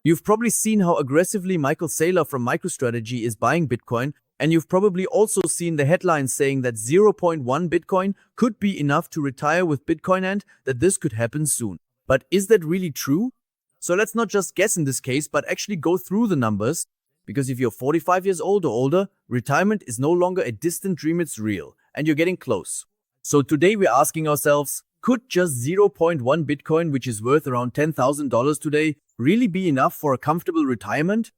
You've probably seen how aggressively Michael Saylor from MicroStrategy is buying Bitcoin, and you've probably also seen the headlines saying that zero point 0.1 Bitcoin could be enough to retire with Bitcoin and that this could happen soon. But is that really true? So let's not just guess in this case, but actually go through the numbers. Because if you're 45 years old or older, retirement is no longer a distant dream, it's real, and you're getting close. So today we're asking ourselves, could just 0.1 Bitcoin, which is worth around $10,000 today, really be enough for a comfortable retirement?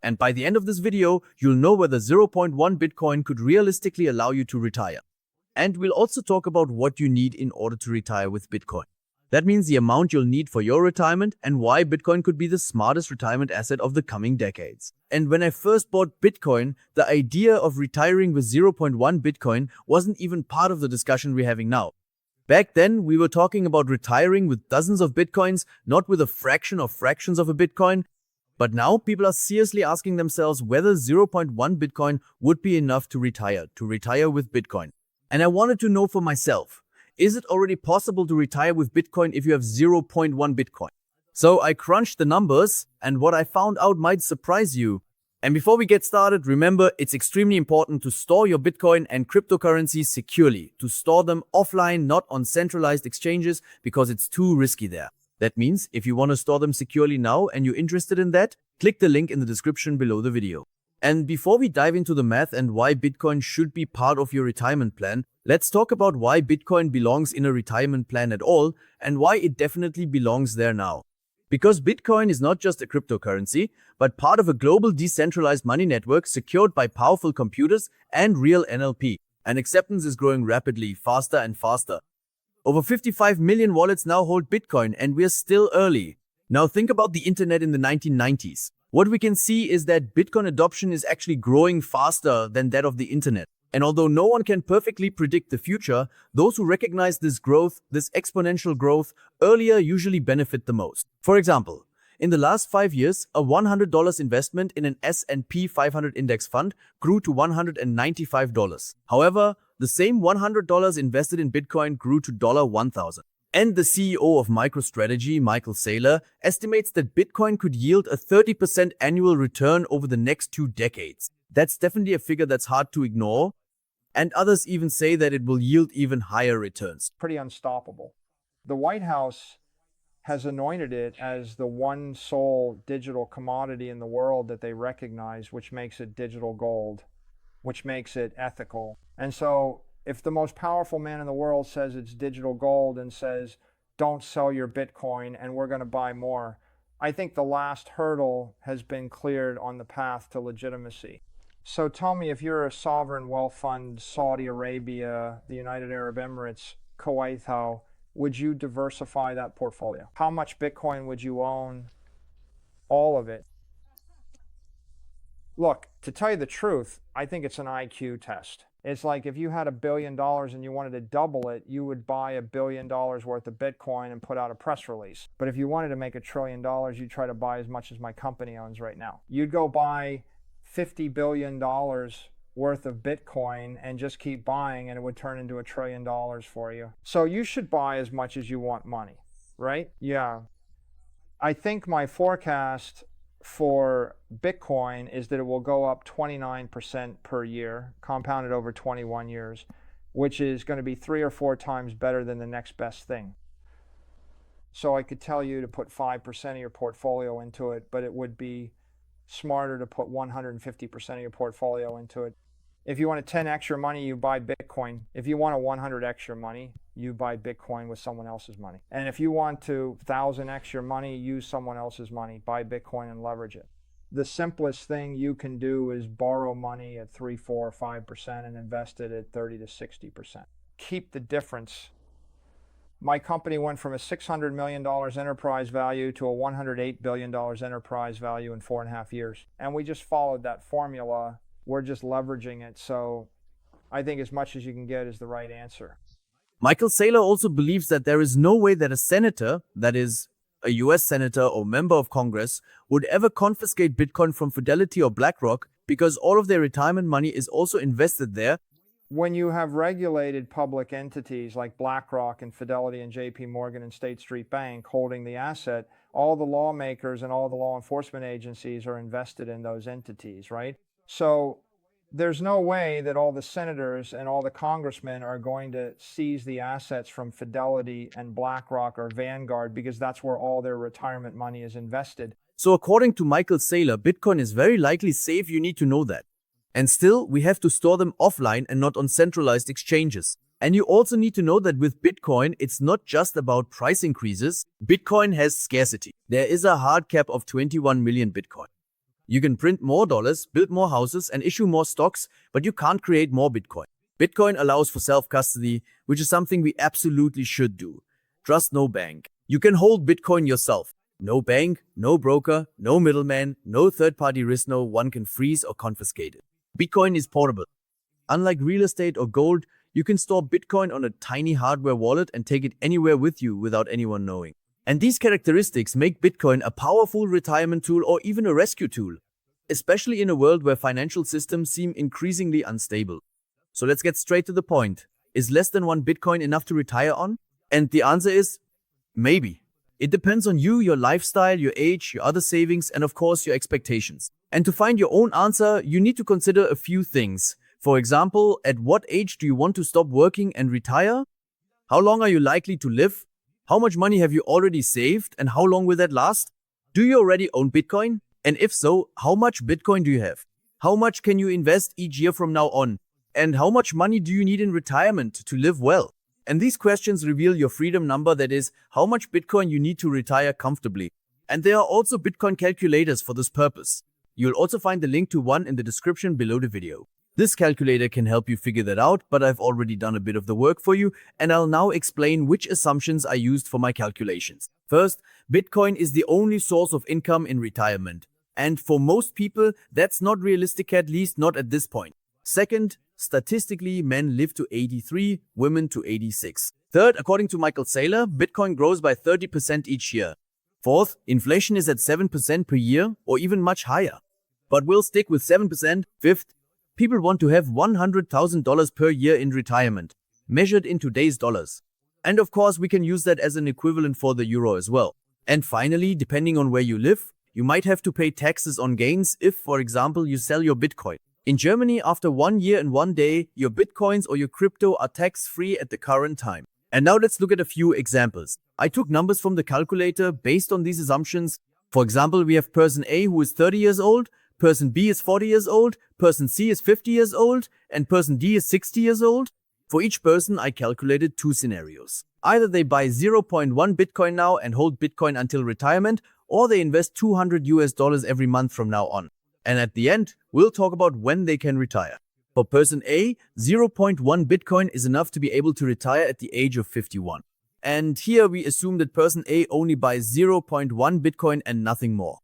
And by the end of this video, you'll know whether 0.1 Bitcoin could realistically allow you to retire. And we'll also talk about what you need in order to retire with Bitcoin. That means the amount you'll need for your retirement and why Bitcoin could be the smartest retirement asset of the coming decades. And when I first bought Bitcoin, the idea of retiring with 0.1 Bitcoin wasn't even part of the discussion we're having now. Back then, we were talking about retiring with dozens of Bitcoins, not with a fraction of fractions of a Bitcoin. But now people are seriously asking themselves whether 0.1 Bitcoin would be enough to retire with Bitcoin. And I wanted to know for myself, is it already possible to retire with Bitcoin if you have 0.1 Bitcoin? So I crunched the numbers, and what I found out might surprise you. And before we get started, remember, it's extremely important to store your Bitcoin and cryptocurrencies securely, to store them offline, not on centralized exchanges, because it's too risky there. That means if you want to store them securely now and you're interested in that, click the link in the description below the video. And before we dive into the math and why Bitcoin should be part of your retirement plan, let's talk about why Bitcoin belongs in a retirement plan at all and why it definitely belongs there now. Because Bitcoin is not just a cryptocurrency, but part of a global decentralized money network secured by powerful computers and real NLP. And acceptance is growing rapidly, faster and faster. Over 55 million wallets now hold Bitcoin, and we're still early. Now think about the internet in the 1990s. What we can see is that Bitcoin adoption is actually growing faster than that of the internet. And although no one can perfectly predict the future, those who recognize this growth, this exponential growth, earlier usually benefit the most. For example, in the last 5 years, a $100 investment in an S&P 500 index fund grew to $195. However, the same $100 invested in Bitcoin grew to $1,000. And the CEO of MicroStrategy, Michael Saylor, estimates that Bitcoin could yield a 30% annual return over the next 2 decades. That's definitely a figure that's hard to ignore. And others even say that it will yield even higher returns. Pretty unstoppable. The White House has anointed it as the one sole digital commodity in the world that they recognize, which makes it digital gold, which makes it ethical. And so if the most powerful man in the world says it's digital gold and says, don't sell your Bitcoin and we're going to buy more, I think the last hurdle has been cleared on the path to legitimacy. So tell me, if you're a sovereign wealth fund, Saudi Arabia, the United Arab Emirates, CRPYTO, would you diversify that portfolio? How much Bitcoin would you own? All of it. Look, to tell you the truth, I think it's an IQ test. It's like if you had $1 billion and you wanted to double it, you would buy $1 billion worth of Bitcoin and put out a press release. But if you wanted to make $1 trillion, you'd try to buy as much as my company owns right now. You'd go buy $50 billion worth of Bitcoin and just keep buying, and it would turn into $1 trillion for you. So you should buy as much as you want money, right? Yeah. I think my forecast for Bitcoin is that it will go up 29% per year, compounded over 21 years, which is going to be 3 or 4 times better than the next best thing. So I could tell you to put 5% of your portfolio into it, but it would be smarter to put 150% of your portfolio into it. If you want 10 extra money, you buy Bitcoin. If you want 100 extra money, you buy Bitcoin with someone else's money. And if you want 1,000 extra money, use someone else's money, buy Bitcoin and leverage it. The simplest thing you can do is borrow money at 3, 4, 5% and invest it at 30 to 60%. Keep the difference. My company went from a $600 million enterprise value to a $108 billion enterprise value in 4.5 years. And we just followed that formula. We're just leveraging it. So I think as much as you can get is the right answer. Michael Saylor also believes that there is no way that a senator, that is, a US senator or member of Congress, would ever confiscate Bitcoin from Fidelity or BlackRock because all of their retirement money is also invested there. When you have regulated public entities like BlackRock and Fidelity and JP Morgan and State Street Bank holding the asset, all the lawmakers and all the law enforcement agencies are invested in those entities, right? So there's no way that all the senators and all the congressmen are going to seize the assets from Fidelity and BlackRock or Vanguard, because that's where all their retirement money is invested. So according to Michael Saylor, Bitcoin is very likely safe. You need to know that. And still, we have to store them offline and not on centralized exchanges. And you also need to know that with Bitcoin, it's not just about price increases. Bitcoin has scarcity. There is a hard cap of 21 million Bitcoin. You can print more dollars, build more houses, and issue more stocks, but you can't create more Bitcoin. Bitcoin allows for self-custody, which is something we absolutely should do. Trust no bank. You can hold Bitcoin yourself. No bank, no broker, no middleman, no third-party risk. No one can freeze or confiscate it. Bitcoin is portable. Unlike real estate or gold, you can store Bitcoin on a tiny hardware wallet and take it anywhere with you without anyone knowing. And these characteristics make Bitcoin a powerful retirement tool or even a rescue tool, especially in a world where financial systems seem increasingly unstable. So let's get straight to the point. Is less than 1 Bitcoin enough to retire on? And the answer is maybe. It depends on you, your lifestyle, your age, your other savings, and of course your expectations. And to find your own answer, you need to consider a few things. For example, at what age do you want to stop working and retire? How long are you likely to live? How much money have you already saved, and how long will that last? Do you already own Bitcoin? And if so, how much Bitcoin do you have? How much can you invest each year from now on? And how much money do you need in retirement to live well? And these questions reveal your freedom number, that is, how much Bitcoin you need to retire comfortably. And there are also Bitcoin calculators for this purpose. You'll also find the link to one in the description below the video. This calculator can help you figure that out, but I've already done a bit of the work for you, and I'll now explain which assumptions I used for my calculations. First, Bitcoin is the only source of income in retirement. And for most people, that's not realistic, at least not at this point. Second, statistically, men live to 83, women to 86. Third, according to Michael Saylor, Bitcoin grows by 30% each year. Fourth, inflation is at 7% per year, or even much higher. But we'll stick with 7%. Fifth, people want to have $100,000 per year in retirement, measured in today's dollars. And of course, we can use that as an equivalent for the euro as well. And finally, depending on where you live, you might have to pay taxes on gains if, for example, you sell your Bitcoin. In Germany, after 1 year and 1 day, your Bitcoins or your crypto are tax-free at the current time. And now let's look at a few examples. I took numbers from the calculator based on these assumptions. For example, we have person A who is 30 years old, person B is 40 years old, person C is 50 years old, and person D is 60 years old. For each person, I calculated 2 scenarios. Either they buy 0.1 Bitcoin now and hold Bitcoin until retirement, or they invest $200 every month from now on. And at the end, we'll talk about when they can retire. For person A, 0.1 Bitcoin is enough to be able to retire at the age of 51. And here we assume that person A only buys 0.1 Bitcoin and nothing more.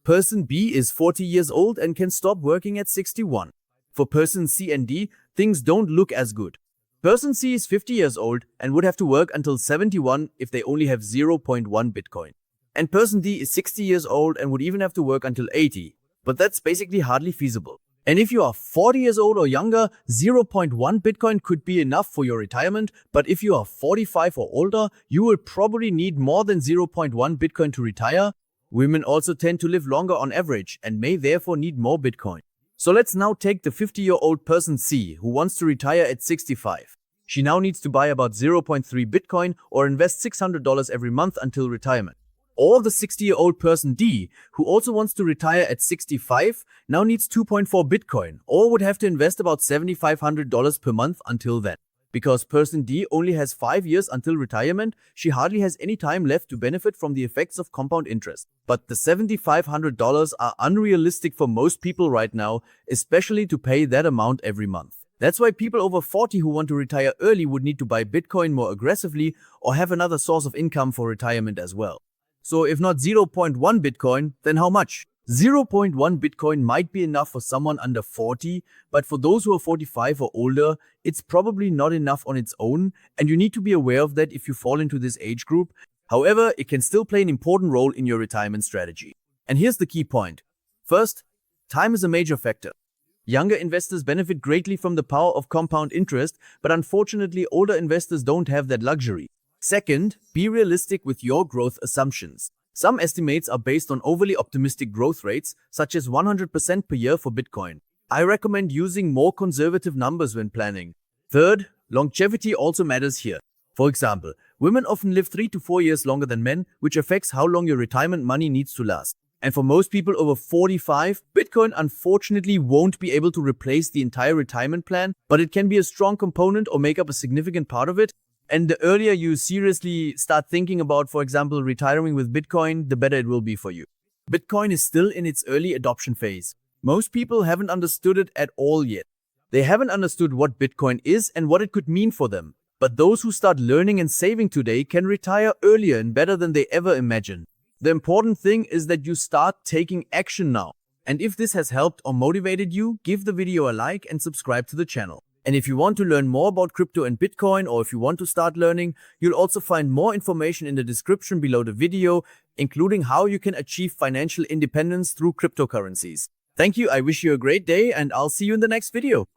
Person B is 40 years old and can stop working at 61. For person C and D, things don't look as good. Person C is 50 years old and would have to work until 71 if they only have 0.1 Bitcoin. And person D is 60 years old and would even have to work until 80. But that's basically hardly feasible. And if you are 40 years old or younger, 0.1 Bitcoin could be enough for your retirement, but if you are 45 or older, you will probably need more than 0.1 Bitcoin to retire. Women also tend to live longer on average and may therefore need more Bitcoin. So let's now take the 50-year-old person C who wants to retire at 65. She now needs to buy about 0.3 Bitcoin or invest $600 every month until retirement. Or the 60-year-old person D, who also wants to retire at 65, now needs 2.4 Bitcoin, or would have to invest about $7,500 per month until then. Because person D only has 5 years until retirement, she hardly has any time left to benefit from the effects of compound interest. But the $7,500 are unrealistic for most people right now, especially to pay that amount every month. That's why people over 40 who want to retire early would need to buy Bitcoin more aggressively or have another source of income for retirement as well. So if not 0.1 Bitcoin, then how much? 0.1 Bitcoin might be enough for someone under 40, but for those who are 45 or older, it's probably not enough on its own, and you need to be aware of that if you fall into this age group. However, it can still play an important role in your retirement strategy. And here's the key point. First, time is a major factor. Younger investors benefit greatly from the power of compound interest, but unfortunately, older investors don't have that luxury. Second, be realistic with your growth assumptions. Some estimates are based on overly optimistic growth rates, such as 100% per year for Bitcoin. I recommend using more conservative numbers when planning. Third, longevity also matters here. For example, women often live 3 to 4 years longer than men, which affects how long your retirement money needs to last. And for most people over 45, Bitcoin unfortunately won't be able to replace the entire retirement plan, but it can be a strong component or make up a significant part of it. And the earlier you seriously start thinking about, for example, retiring with Bitcoin, the better it will be for you. Bitcoin is still in its early adoption phase. Most people haven't understood it at all yet. They haven't understood what Bitcoin is and what it could mean for them. But those who start learning and saving today can retire earlier and better than they ever imagined. The important thing is that you start taking action now. And if this has helped or motivated you, give the video a like and subscribe to the channel. And if you want to learn more about crypto and Bitcoin, or if you want to start learning, you'll also find more information in the description below the video, including how you can achieve financial independence through cryptocurrencies. Thank you, I wish you a great day, and I'll see you in the next video.